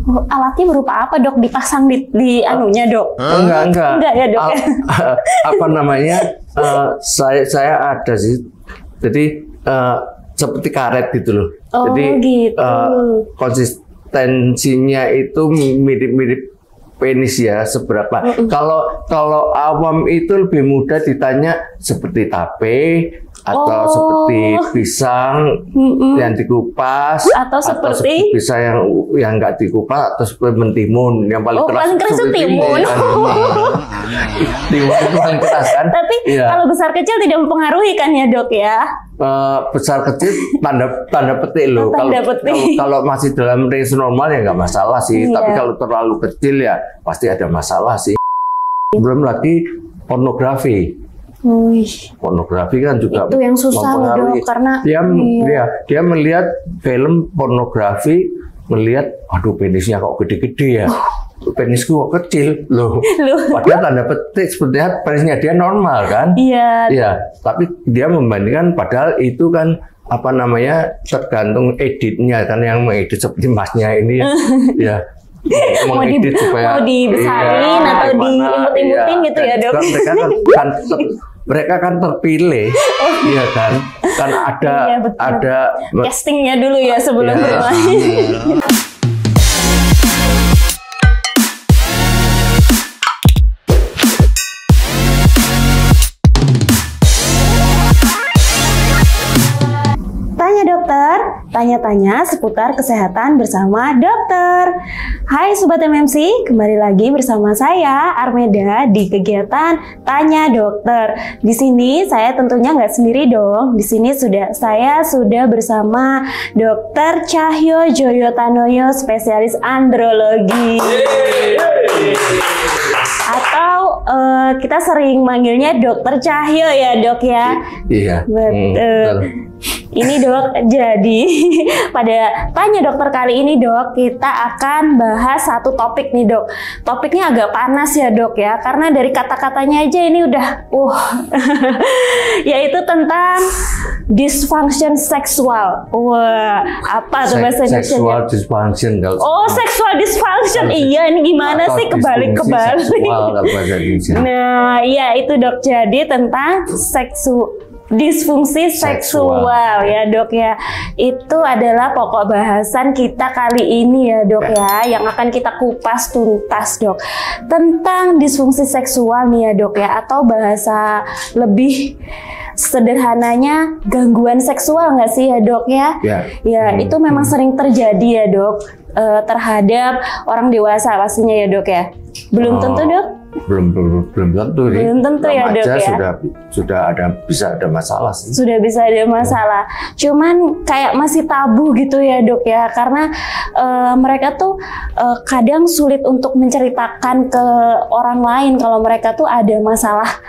Oh, alatnya berupa apa dok? Dipasang di anunya dok? Enggak ya dok. Apa namanya? Saya ada sih. Jadi seperti karet gitu loh. Oh, jadi gitu. Konsistensinya itu mirip-mirip penis ya, seberapa. Kalau awam itu lebih mudah ditanya seperti tape atau seperti pisang yang dikupas, atau seperti pisang yang nggak dikupas, atau seperti mentimun yang paling keras. Paling keras itu timun. Timun itu paling keras kan. Tapi kalau besar kecil tidak mempengaruhi kan ya dok ya? Besar kecil tanda petik loh. Kalau masih dalam range normal ya nggak masalah sih. Tapi kalau terlalu kecil ya pasti ada masalah sih. Belum lagi pornografi. Pornografi kan juga itu yang susah loh dok, karena dia melihat film pornografi, melihat aduh penisnya kok gede-gede ya. Penisku kok kecil loh. Padahal tanda petik sepertinya penisnya dia normal kan? Iya. Tapi dia membandingkan, padahal itu kan apa namanya, tergantung editnya kan, yang mengedit seperti masnya ini ya. Mau dibesarin atau diimut-imutin gitu ya dok. Mereka kan terpilih, iya kan? Kan ada castingnya dulu ya sebelum bermain. Tanya-tanya seputar kesehatan bersama dokter. Hai Sobat MMC, kembali lagi bersama saya Armeda di kegiatan Tanya Dokter. Di sini saya tentunya nggak sendiri dong. Di sini saya sudah bersama Dokter Cahyo Joyotanoyo, spesialis andrologi. Atau kita sering manggilnya Dokter Cahyo ya dok ya. Iya. Betul. Ini dok, jadi pada Tanya Dokter kali ini dok, kita akan bahas satu topik nih dok. Topiknya agak panas ya dok ya, karena dari kata-katanya aja ini udah yaitu tentang dysfunction seksual. Wah, apa tuh bahasa Indonesia? Sexual dysfunction. Sexual dysfunction. Iya, ini gimana sih kebalik-kebalik? Nah, iya itu dok. Jadi tentang disfungsi seksual ya dok ya. Itu adalah pokok bahasan kita kali ini ya dok ya, yang akan kita kupas tuntas dok, tentang disfungsi seksual nih ya dok ya, atau bahasa lebih sederhananya gangguan seksual nggak sih ya dok ya? Ya itu memang sering terjadi ya dok, terhadap orang dewasa pastinya ya dok ya. Belum tentu dok? Belum tentu nih. Belum tentu ya dok ya. Sudah bisa ada masalah sih. Sudah bisa ada masalah. Cuman kayak masih tabu gitu ya dok ya, karena mereka tuh kadang sulit untuk menceritakan ke orang lain kalau mereka tuh ada masalah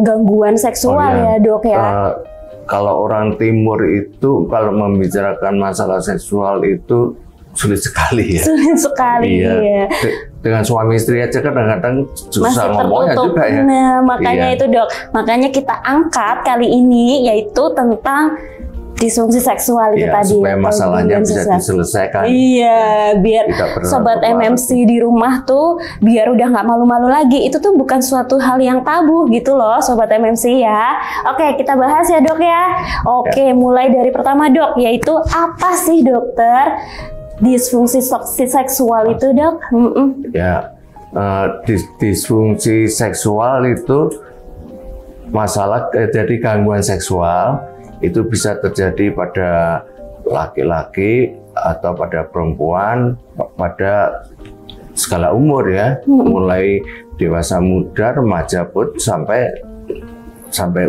gangguan seksual ya dok ya. Kalau orang timur itu kalau membicarakan masalah seksual itu sulit sekali ya. Sulit sekali ya. Dengan suami istri aja kadang-kadang susah ngomongnya juga ya. Nah, makanya itu dok, makanya kita angkat kali ini yaitu tentang disfungsi seksual itu tadi. Supaya masalahnya bisa diselesaikan. Iya, biar Sobat MMC di rumah tuh biar udah nggak malu-malu lagi. Itu tuh bukan suatu hal yang tabu gitu loh Sobat MMC ya. Oke, kita bahas ya dok ya. Oke, mulai dari pertama dok, yaitu apa sih dokter disfungsi seksual itu dok? Ya, disfungsi seksual itu masalah dari gangguan seksual itu bisa terjadi pada laki-laki atau pada perempuan pada skala umur ya, mulai dewasa muda, remaja pun sampai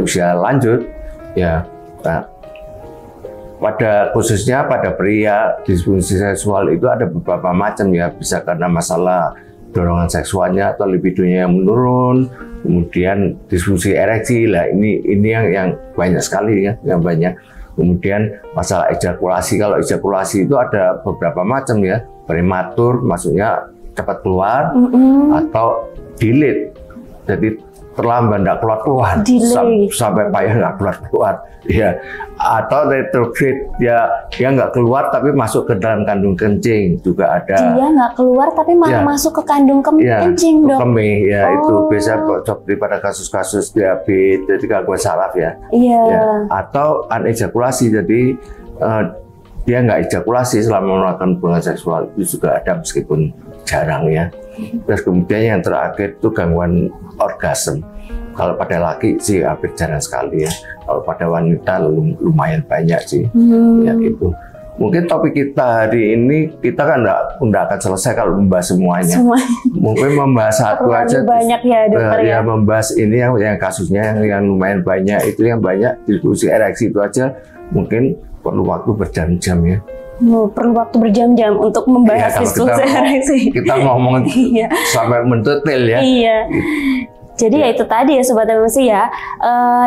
usia lanjut ya. Nah, khususnya pada pria, disfungsi seksual itu ada beberapa macam ya, bisa karena masalah dorongan seksualnya atau libidonya yang menurun, kemudian disfungsi ereksi lah, ini yang banyak sekali ya, yang banyak. Kemudian masalah ejakulasi, kalau ejakulasi itu ada beberapa macam ya, prematur maksudnya cepat keluar, atau delayed, jadi terlambat, nggak keluar sampai payah nggak keluar, ya. Atau retrograde, dia nggak keluar tapi masuk ke dalam kandung kencing juga ada. Dia nggak keluar tapi malah masuk ke kandung kencing, Dok. Kemih, ya. Itu biasa seperti pada kasus-kasus diabetes, jadi gangguan saraf ya. Iya. Ya. Atau anejakulasi, jadi dia nggak ejakulasi selama melakukan hubungan seksual, itu juga ada meskipun jarang ya. Terus kemudian yang terakhir itu gangguan orgasme. Kalau pada laki sih hampir jarang sekali ya. Kalau pada wanita lumayan banyak sih. Ya gitu. Mungkin topik kita hari ini kita kan nggak akan selesai kalau membahas semuanya. Mungkin membahas satu aja. Banyak ya dokter ya. Membahas ini yang kasusnya yang lumayan banyak, itu yang banyak diskusi ereksi itu aja mungkin perlu waktu berjam-jam ya. Perlu waktu berjam-jam untuk membahas diskusi ereksi. Kita ngomong sampai mendetail ya. Iya. Jadi ya itu tadi ya Sobat MMC ya,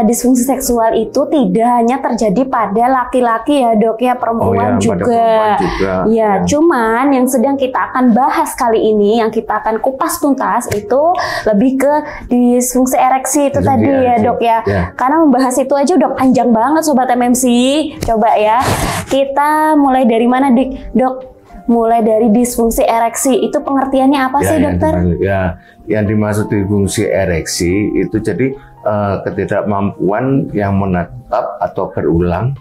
disfungsi seksual itu tidak hanya terjadi pada laki-laki ya Dok ya, perempuan juga. Ya, cuman yang sedang kita akan bahas kali ini, yang kita akan kupas tuntas itu lebih ke disfungsi ereksi itu tadi ya Dok ya. Karena membahas itu aja udah panjang banget Sobat MMC. Coba ya, kita mulai dari mana Dok? Mulai dari disfungsi ereksi, itu pengertiannya apa sih dokter? Yang dimaksud disfungsi ereksi itu jadi ketidakmampuan yang menetap atau berulang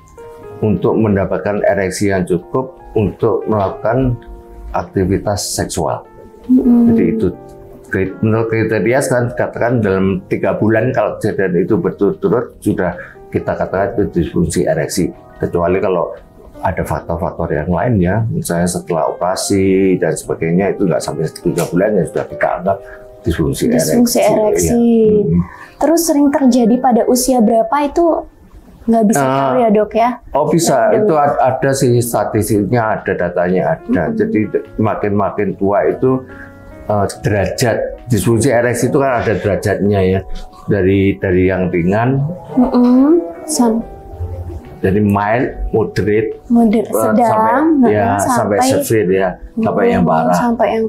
untuk mendapatkan ereksi yang cukup untuk melakukan aktivitas seksual. Jadi itu menurut kriteria kan katakan dalam 3 bulan kalau kejadian itu berturut-turut sudah kita katakan itu disfungsi ereksi, kecuali kalau ada faktor-faktor yang lain ya, misalnya setelah operasi dan sebagainya itu nggak sampai 3 bulan ya sudah kita anggap disfungsi ereksi. Ya. Terus sering terjadi pada usia berapa itu nggak bisa tahu ya Dok ya? Oh bisa, itu ada sih statistiknya, ada datanya ada. Jadi makin tua itu derajat disfungsi ereksi itu kan ada derajatnya ya, dari yang ringan. Jadi mild, moderate, sedang, sampai severe ya, sampai yang parah.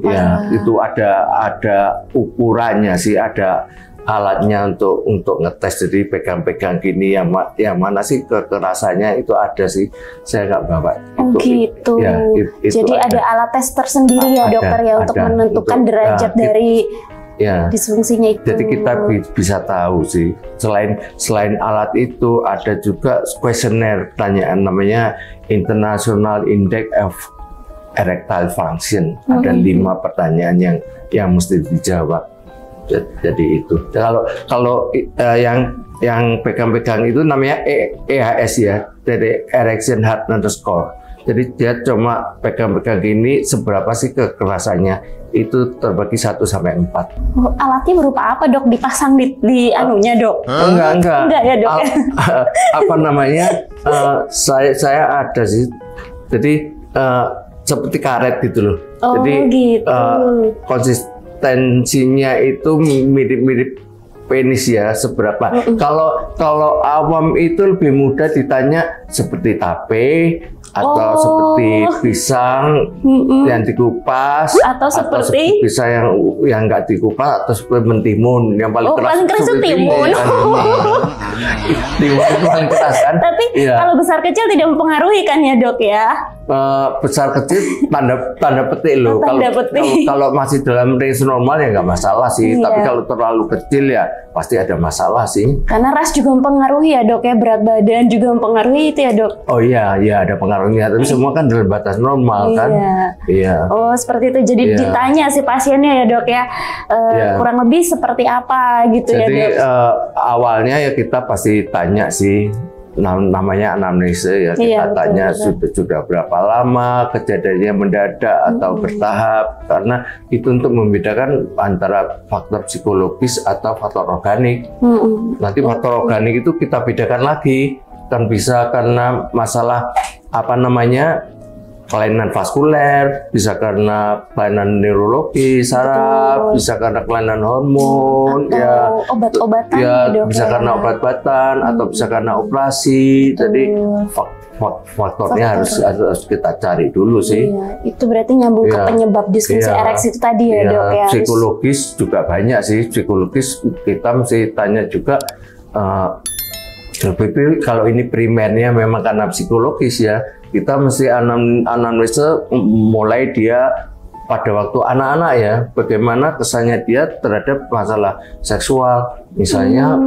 Ya, itu ada ukurannya sih, ada alatnya untuk ngetes. Jadi pegang-pegang gini, yang mana sih kekerasannya itu ada sih. Saya nggak bawa. Gitu. Ya, jadi ada alat tes tersendiri ya dokter ya untuk menentukan derajat dari disfungsinya itu. Jadi kita bisa tahu sih, selain alat itu ada juga kuesioner pertanyaan namanya International Index of Erectile Function. Ada 5 pertanyaan yang mesti dijawab. Jadi itu. Kalau yang pegang-pegang itu namanya EHS ya, dari Erection Hardness Score. Jadi dia cuma pegang-pegang gini, seberapa sih kekerasannya, itu terbagi 1 sampai 4. Alatnya berupa apa Dok? Dipasang di anunya Dok? Enggak ya Dok? Apa namanya? Saya ada sih. Jadi seperti karet gitu loh. Jadi gitu. Konsistensinya itu mirip-mirip penis ya, seberapa. Kalau awam itu lebih mudah ditanya seperti tape atau seperti pisang yang dikupas, atau seperti pisang yang nggak dikupas, atau seperti mentimun yang paling keras. Paling keras itu timun. Timun itu paling keras kan. Tapi kalau besar kecil tidak mempengaruhi kan ya Dok ya? Besar kecil tanda petik loh. Kalau masih dalam range normal ya nggak masalah sih. Tapi kalau terlalu kecil ya pasti ada masalah sih. Karena ras juga mempengaruhi ya Dok ya, berat badan juga mempengaruhi itu ya Dok. Oh iya ada pengaruhnya. Tapi semua kan dalam batas normal kan. Iya. Oh seperti itu. Jadi ditanya si pasiennya ya Dok ya, kurang lebih seperti apa gitu. Jadi, ya Dok. Awalnya ya kita pasti tanya sih. Namanya anamnesa ya, kita tanya sudah berapa lama kejadiannya mendadak atau bertahap, karena itu untuk membedakan antara faktor psikologis atau faktor organik. Nanti faktor organik itu kita bedakan lagi, kan bisa karena masalah kelainan vaskuler, bisa karena kelainan neurologi, saraf, bisa karena kelainan hormon, obat-obatan, bisa karena obat-obatan atau bisa karena operasi. Jadi faktornya harus kita cari dulu sih. Iya, itu berarti nyambung ke penyebab disfungsi ereksi itu tadi ya, Dok ya. Psikologis juga banyak sih. Psikologis kita mesti tanya juga. Kalau ini primernya memang karena psikologis ya, kita mesti anamnesa mulai dia pada waktu anak-anak ya, bagaimana kesannya dia terhadap masalah seksual, misalnya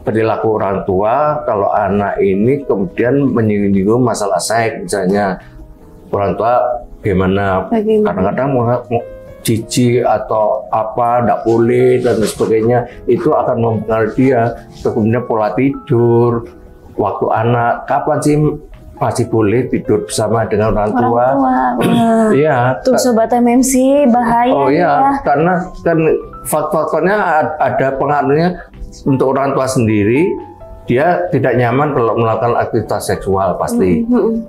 perilaku orang tua kalau anak ini kemudian menyinggung masalah seks, misalnya orang tua bagaimana kadang-kadang cici atau apa, tidak boleh dan sebagainya, itu akan mempengaruhi dia. Kemudian pola tidur, waktu anak, kapan sih masih boleh tidur bersama dengan orang tua? Iya. Tuh sobat MMC bahaya. Oh iya, karena kan faktornya ada pengaruhnya untuk orang tua sendiri. Dia tidak nyaman kalau melakukan aktivitas seksual pasti,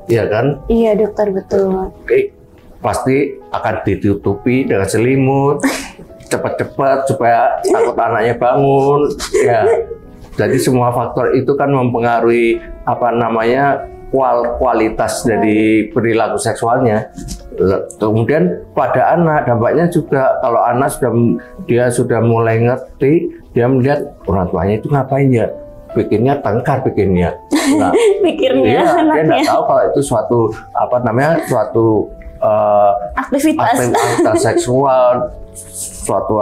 iya kan? Iya dokter, betul. Pasti akan ditutupi dengan selimut cepat-cepat supaya takut anaknya bangun ya. Jadi semua faktor itu kan mempengaruhi kualitas dari perilaku seksualnya. Kemudian pada anak dampaknya juga, kalau anak sudah mulai ngerti, dia melihat orang tuanya itu ngapain ya, bikinnya tengkar bikinnya. Nah, pikirnya dia nggak tahu kalau itu suatu aktivitas seksual, suatu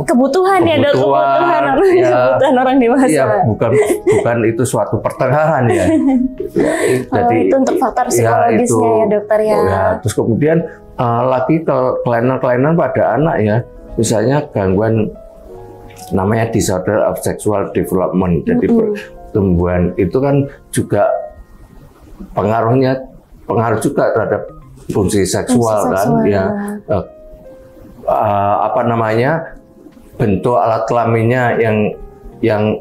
kebutuhan ya, Dok, kebutuhan orang dewasa. Iya, bukan itu suatu pertengahan ya. Jadi itu untuk faktor psikologisnya ya, dokter ya. Terus kemudian lagi kelainan-kelainan pada anak ya, misalnya gangguan namanya disorder of sexual development. Jadi pertumbuhan itu kan juga pengaruh juga terhadap fungsi seksual kan ya. Bentuk alat kelaminnya yang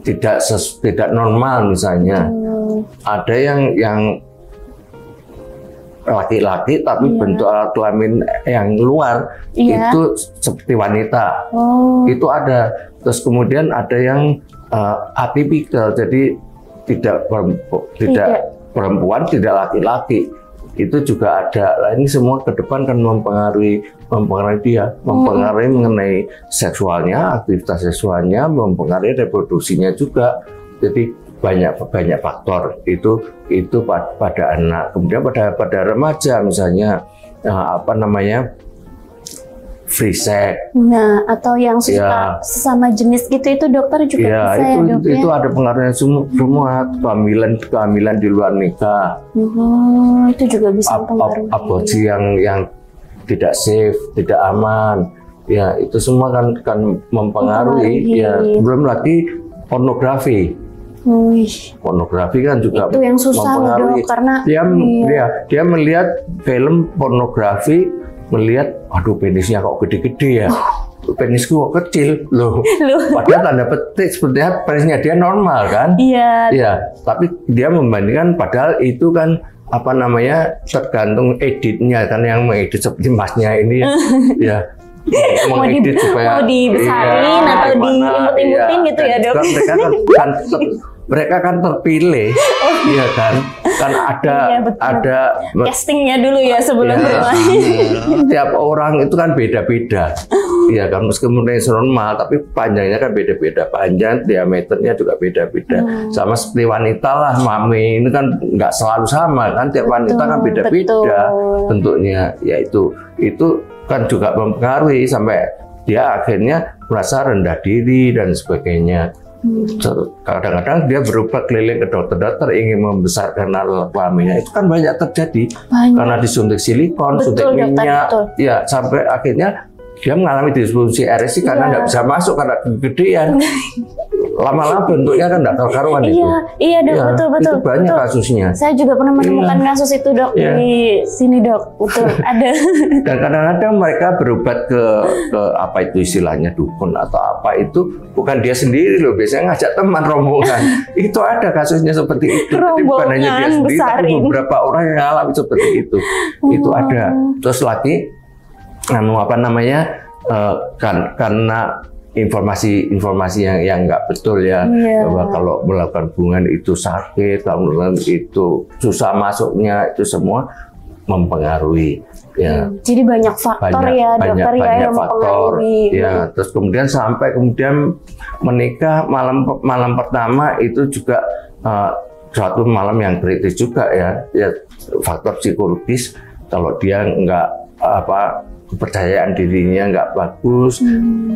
tidak normal misalnya. Ada yang laki-laki tapi bentuk alat kelamin yang luar itu seperti wanita. Itu ada. Terus kemudian ada yang atipikal, jadi tidak perempuan, tidak laki-laki, itu juga ada. Nah, ini semua ke depan kan mempengaruhi dia, mempengaruhi mengenai seksualnya, aktivitas seksualnya, mempengaruhi reproduksinya juga. Jadi banyak faktor itu pada anak. Kemudian pada remaja misalnya free sex. Nah, atau yang suka sesama jenis gitu, itu dokter juga bisa ya, Dok? Itu ada pengaruhnya semua. Kehamilan di luar nikah. Itu juga bisa mempengaruhi. Aborsi yang tidak safe, tidak aman. Ya, itu semua kan mempengaruhi. Ya, belum lagi pornografi. Pornografi kan juga itu yang susah, mempengaruhi. Dok, karena dia melihat film pornografi, melihat, aduh penisnya kok gede-gede ya, penisku kok kecil loh. Padahal tanda petik sepertinya penisnya dia normal kan? Iya. Tapi dia membandingkan, padahal itu kan tergantung editnya kan, yang mengedit seperti masnya ini ya. Mengedit supaya mau dibesarin atau diimut-imutin gitu ya, Dok. Mereka kan terpilih, iya kan ada castingnya dulu ya sebelum bermain. Tiap orang itu kan beda-beda, iya kan, meskipun normal tapi panjangnya kan beda-beda, panjang diameternya juga beda-beda. Sama seperti wanita lah, mami ini kan nggak selalu sama kan, tiap wanita kan beda-beda bentuknya. Ya itu kan juga mempengaruhi sampai dia akhirnya merasa rendah diri dan sebagainya. Kadang-kadang dia berubah keliling ke dokter-dokter ingin membesarkan alat kelaminnya. Itu kan banyak terjadi karena disuntik silikon, suntik minyak, ya sampai akhirnya dia mengalami disfungsi ereksi karena nggak bisa masuk karena kegedean. Lama-lama bentuknya kan nggak karuan itu. Iya, Dok, betul. Itu banyak kasusnya. Saya juga pernah menemukan kasus itu, Dok, di sini, Dok. Betul, ada. Dan kadang-kadang mereka berobat ke apa itu istilahnya dukun atau apa, itu bukan dia sendiri loh, biasanya ngajak teman rombongan. Itu ada kasusnya seperti itu. Jadi bukan hanya dia sendiri, tapi beberapa orang yang alami seperti itu. Itu ada. Terus lagi karena informasi yang nggak betul ya, bahwa kalau melakukan hubungan itu sakit, kalau melakukan itu susah masuknya, itu semua mempengaruhi. Ya. Jadi banyak faktor ya dokter yang mempengaruhi. Ya, terus kemudian sampai kemudian menikah malam pertama itu juga suatu malam yang kritis juga ya. Ya, faktor psikologis kalau dia nggak kepercayaan dirinya nggak bagus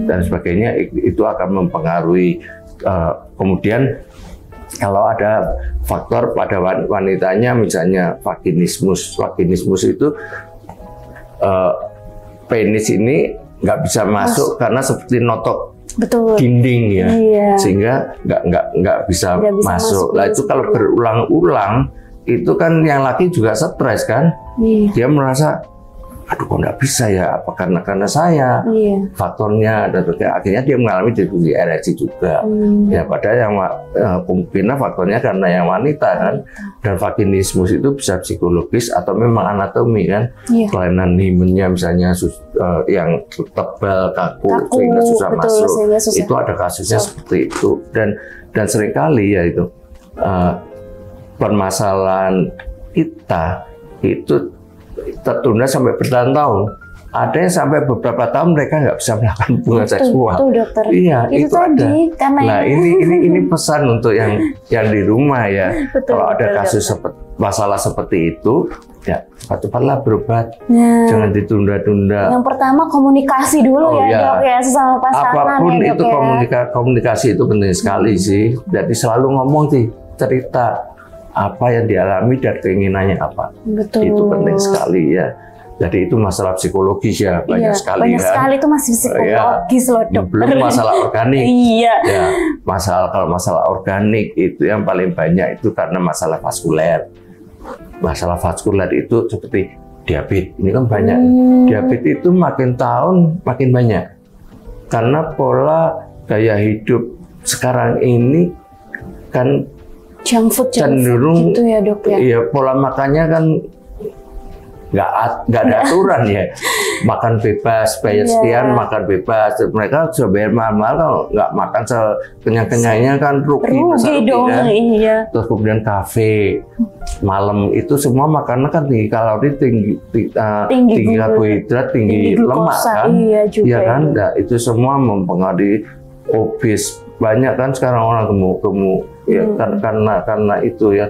dan sebagainya, itu akan mempengaruhi. Kemudian kalau ada faktor pada wanitanya misalnya vaginismus itu penis ini nggak bisa masuk karena seperti notok dinding ya, sehingga nggak bisa masuk. Lah itu kalau berulang-ulang itu kan yang laki juga stres kan, dia merasa aduh kok nggak bisa ya, apa karena saya faktornya, dan akhirnya dia mengalami disfungsi ereksi juga. Ya padahal yang kemungkinan faktornya karena yang wanita kan, dan vaginismus itu bisa psikologis atau memang anatomi kan, kelainan himennya misalnya yang tebal kaku sehingga susah masuk, itu ada kasusnya seperti itu, dan seringkali ya itu permasalahan kita itu tertunda sampai bertahun-tahun. Ada yang sampai beberapa tahun mereka nggak bisa melakukan hubungan seksual. Betul, dokter. Iya, itu ada. Nah, ini pesan untuk yang di rumah ya. Kalau ada kasus masalah seperti itu, ya cepatlah berobat. Jangan ditunda-tunda. Yang pertama komunikasi dulu dok ya, sesama pasangan. Apapun ya, itu komunikasi itu penting sekali sih. Jadi selalu ngomong cerita apa yang dialami dan keinginannya apa. Betul. Itu penting sekali ya. Jadi itu masalah psikologis ya, banyak sekali banyak sekali itu masih psikologis loh dokter. Belum masalah organik. Ya, kalau masalah organik itu yang paling banyak itu karena masalah vaskuler. Masalah vaskuler itu seperti diabetes, ini kan banyak. Diabetes itu makin tahun makin banyak. Karena pola gaya hidup sekarang ini kan junk food cenderung gitu ya dok ya. Iya, pola makannya kan nggak ada aturan ya. Makan bebas, bayar sekian, makan bebas. Mereka sudah bayar mahal-mahal, kalau nggak makan sekenyang-kenyangnya kan rugi dong. Kan? Iya. Terus kemudian kafe malam itu semua makanan kan tinggi kalori, tinggi karbohidrat, tinggi lemak kan. Iya kan. Nah, itu semua mempengaruhi obes. Banyak kan sekarang orang gemuk ya, karena itu ya,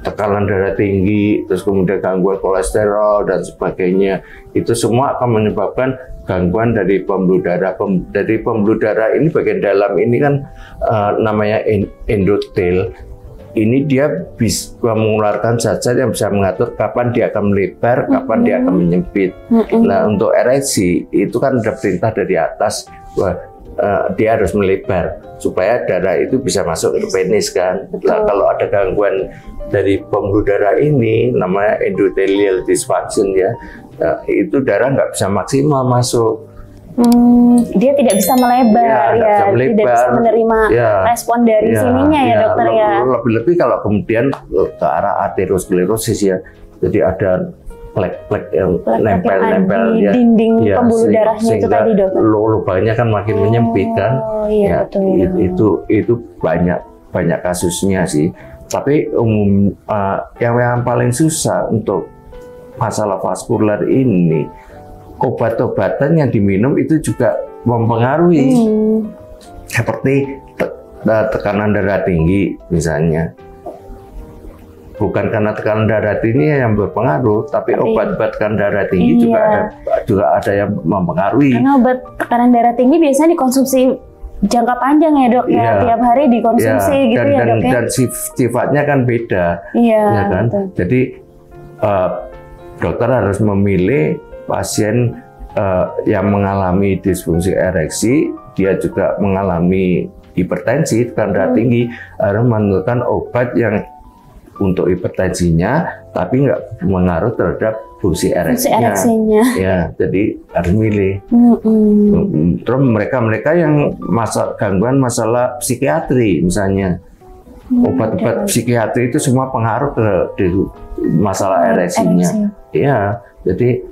tekanan darah tinggi, terus kemudian gangguan kolesterol dan sebagainya. Itu semua akan menyebabkan gangguan dari pembuluh darah. Dari pembuluh darah ini bagian dalam ini kan namanya endotel. Ini dia bisa mengeluarkan zat-zat yang bisa mengatur kapan dia akan melebar, kapan dia akan menyempit. Nah, untuk ereksi itu kan ada perintah dari atas bahwa dia harus melebar supaya darah itu bisa masuk ke penis kan. Nah, kalau ada gangguan dari pembuluh darah ini namanya endothelial dysfunction ya, itu darah nggak bisa maksimal masuk. Dia tidak bisa melebar tidak bisa menerima respon dari sininya ya dokter ya. Lebih-lebih kalau kemudian ke arah aterosklerosis ya, jadi ada plek-plek yang nempel-nempel di dinding pembuluh darahnya itu tadi dokter. Lubangnya kan makin menyempit kan. Iya, betul. Itu banyak kasusnya sih. Tapi yang paling susah untuk masalah vaskular ini, obat-obatan yang diminum itu juga mempengaruhi. Seperti tekanan darah tinggi misalnya. Bukan karena tekanan darah tinggi yang berpengaruh, tapi obat-obat tekanan darah tinggi juga ada yang mempengaruhi. Karena obat tekanan darah tinggi biasanya dikonsumsi jangka panjang ya dok, ya tiap hari dikonsumsi gitu ya dok ya. Dan sifatnya kan beda, ya kan. Betul. Jadi dokter harus memilih pasien yang mengalami disfungsi ereksi, dia juga mengalami hipertensi tekanan darah tinggi, harus menentukan obat yang untuk hipertensinya, tapi nggak mengaruh terhadap fungsi ereksinya. Ya, jadi harus milih. Terus mereka yang gangguan masalah psikiatri misalnya, obat-obat psikiatri itu semua pengaruh ke masalah ereksinya. Iya, jadi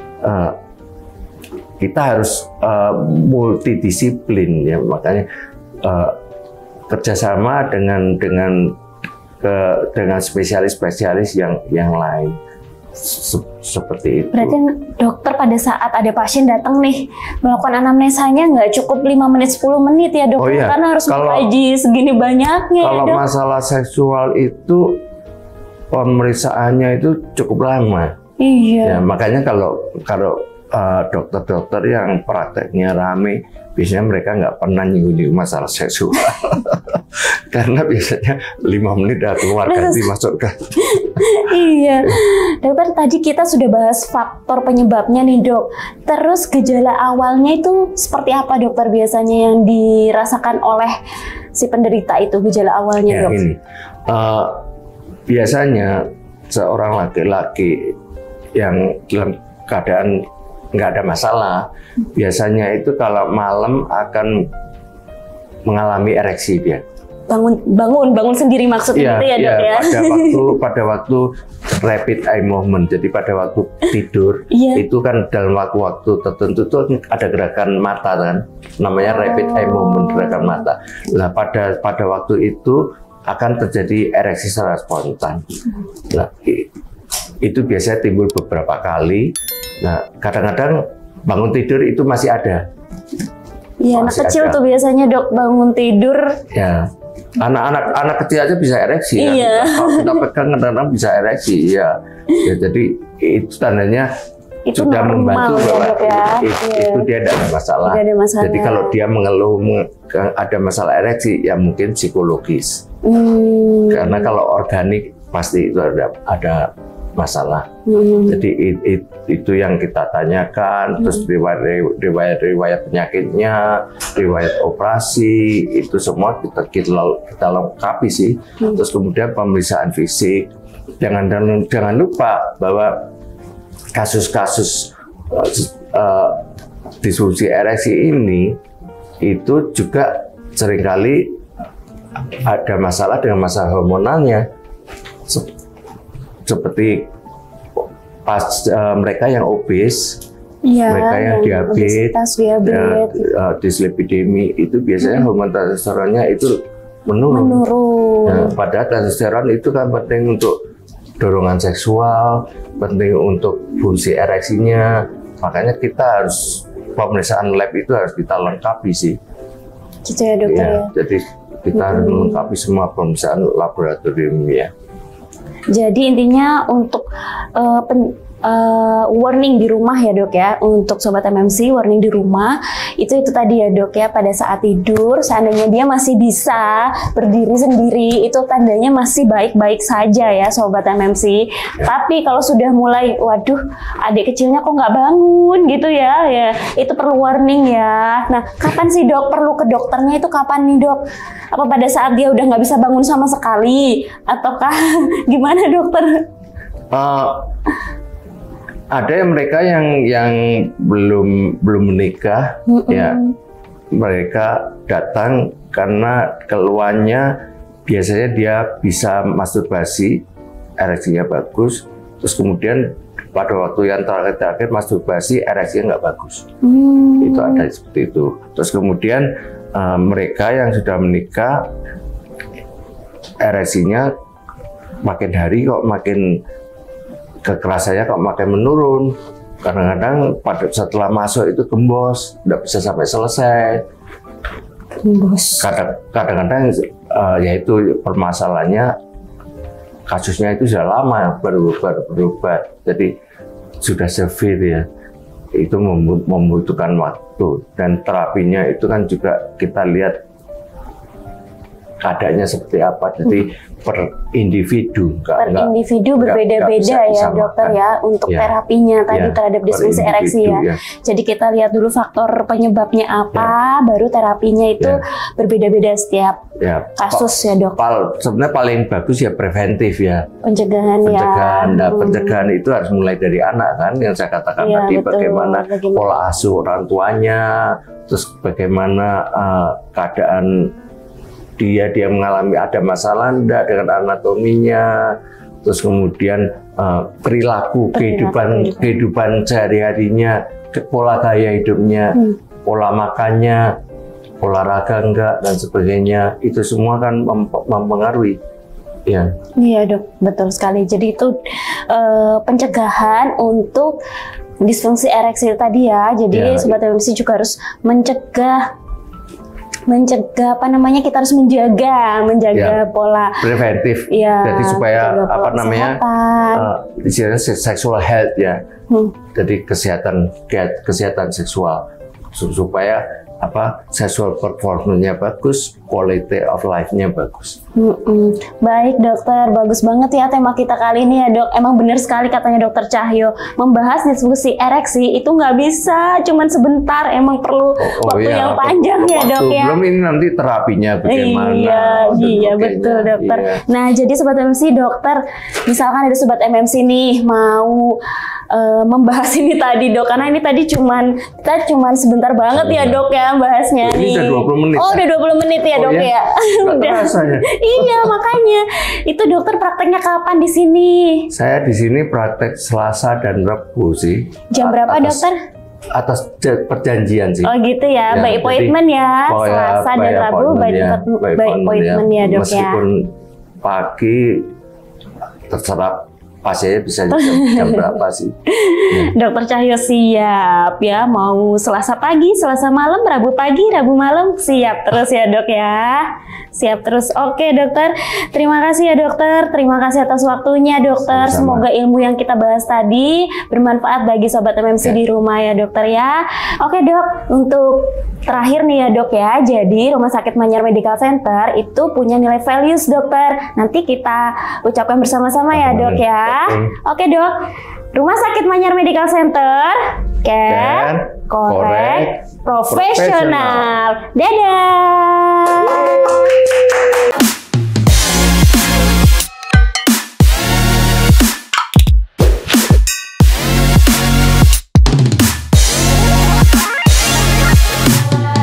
kita harus multidisiplin ya, makanya kerjasama dengan spesialis-spesialis yang lain. Seperti itu. Berarti dokter pada saat ada pasien datang nih melakukan anamnesanya nggak cukup 5 menit 10 menit ya dok, iya. Karena harus mengkaji segini banyaknya. Kalau ya, dok? masalah seksual itu pemeriksaannya itu cukup lama. Iya. Ya, makanya kalau dokter-dokter yang prakteknya rame, biasanya mereka nggak pernah nyinggung masalah seksual. Karena biasanya 5 menit udah keluar ganti masuk ganti. Iya, dokter tadi kita sudah bahas faktor penyebabnya nih dok. Terus gejala awalnya itu seperti apa dokter biasanya yang dirasakan oleh si penderita itu gejala awalnya ya, dok? Ini, biasanya seorang laki-laki yang dalam keadaan nggak ada masalah, biasanya itu kalau malam akan mengalami ereksi dia. Bangun sendiri maksudnya itu ya dok ya? Pada waktu rapid eye movement, jadi pada waktu tidur itu kan dalam waktu tertentu itu ada gerakan mata kan, namanya rapid eye movement, gerakan mata. Nah pada waktu itu akan terjadi ereksi secara spontan. Nah, itu biasanya timbul beberapa kali. Nah kadang-kadang bangun tidur itu masih ada. Iya, anak kecil tuh biasanya dok bangun tidur. Ya. Anak kecil aja bisa ereksi. Iya. Ya. Kalau kita pegang kadang-kadang bisa ereksi. Ya, jadi itu tandanya itu sudah membantu bahwa itu dia tidak ada masalah. Jadi kalau dia mengeluh ada masalah ereksi, ya mungkin psikologis. Karena kalau organik pasti itu ada masalah. Jadi itu yang kita tanyakan, terus riwayat penyakitnya, riwayat operasi, itu semua kita lengkapi sih. Terus kemudian pemeriksaan fisik. Jangan lupa bahwa kasus-kasus disfungsi ereksi ini itu juga seringkali ada masalah dengan masalah hormonalnya. Seperti mereka yang obes, mereka yang diabetes, dislipidemi, itu biasanya hormon testosteronnya itu menurun. Nah, padahal testosteron itu kan penting untuk dorongan seksual, penting untuk fungsi ereksinya. Makanya kita harus pemeriksaan lab itu harus kita lengkapi sih. Gitu ya dokter ya. Jadi kita harus melengkapi semua pemeriksaan laboratorium ya. Jadi intinya untuk warning di rumah ya dok ya, untuk sobat MMC warning di rumah itu tadi ya dok ya, pada saat tidur seandainya dia masih bisa berdiri sendiri itu tandanya masih baik-baik saja ya sobat MMC. Tapi kalau sudah mulai waduh adik kecilnya kok nggak bangun gitu ya, itu perlu warning ya. Nah kapan sih dok perlu ke dokternya, itu kapan nih dok? Apa pada saat dia udah nggak bisa bangun sama sekali ataukah gimana dokter? Ada mereka yang belum menikah, ya mereka datang karena keluhannya biasanya dia bisa masturbasi, ereksinya bagus, terus kemudian pada waktu yang terakhir masturbasi ereksinya nggak bagus. Itu ada seperti itu. Terus kemudian mereka yang sudah menikah ereksinya makin hari kok makin kekerasannya kok makin menurun. Kadang-kadang setelah masuk itu gembos, tidak bisa sampai selesai. Kadang-kadang yaitu permasalahannya kasusnya itu sudah lama berubah, jadi sudah severe ya. Itu membutuhkan waktu dan terapinya itu kan juga kita lihat keadaannya seperti apa. Jadi per individu berbeda-beda ya dokter ya untuk terapinya tadi terhadap disfungsi ereksi ya. Jadi kita lihat dulu faktor penyebabnya apa, baru terapinya itu berbeda-beda setiap kasus ya dok. Sebenarnya paling bagus ya preventif ya. Pencegahan. Nah, pencegahan itu harus mulai dari anak kan, yang saya katakan tadi, bagaimana pola asuh orang tuanya, terus bagaimana keadaan dia mengalami ada masalah enggak dengan anatominya, terus kemudian perilaku kehidupan sehari-harinya, pola gaya hidupnya, pola makannya, olahraga enggak dan sebagainya, itu semua kan mempengaruhi. Ya. Iya dok, betul sekali. Jadi itu pencegahan untuk disfungsi ereksi tadi ya. Jadi sobat MMC juga harus mencegah apa namanya, kita harus menjaga pola preventif ya, jadi supaya apa namanya istilahnya sexual health ya, jadi kesehatan seksual supaya apa sexual performance-nya bagus, quality of life-nya bagus. Baik dokter, bagus banget ya tema kita kali ini ya dok. Emang benar sekali katanya dokter Cahyo, membahas disfungsi ereksi itu nggak bisa cuman sebentar, emang perlu waktu yang panjang ya dok ya. Belum ini nanti terapinya bagaimana. Iya betul dokter. Iya. Nah jadi sobat MMC, dokter misalkan ada sobat MMC nih mau membahas ini tadi dok, karena ini tadi kita cuman sebentar banget ya dok ya bahasnya ini nih. Udah 20 menit. Oh udah 20 menit ya dok ya. Udah. Iya makanya. Itu dokter prakteknya kapan di sini? Saya di sini praktek Selasa dan Rabu sih. Jam berapa dokter? Atas perjanjian sih. Oh gitu ya, by appointment ya. Selasa dan Rabu by appointment ya dok ya. Meskipun pagi terserah pasiennya bisa jam berapa sih? Dokter Cahyo siap ya, mau Selasa pagi, Selasa malam, Rabu pagi, Rabu malam, siap terus ya dok ya, siap terus. Oke dokter, terima kasih ya dokter, terima kasih atas waktunya dokter. Sama-sama. Semoga ilmu yang kita bahas tadi bermanfaat bagi sobat MMC di rumah ya dokter ya. Oke dok, untuk terakhir nih ya dok ya, jadi Rumah Sakit Manyar Medical Center itu punya nilai values dokter. Nanti kita ucapkan bersama-sama ya dok ya. Oke dok, Rumah Sakit Manyar Medical Center, care, correct, profesional. Dadah.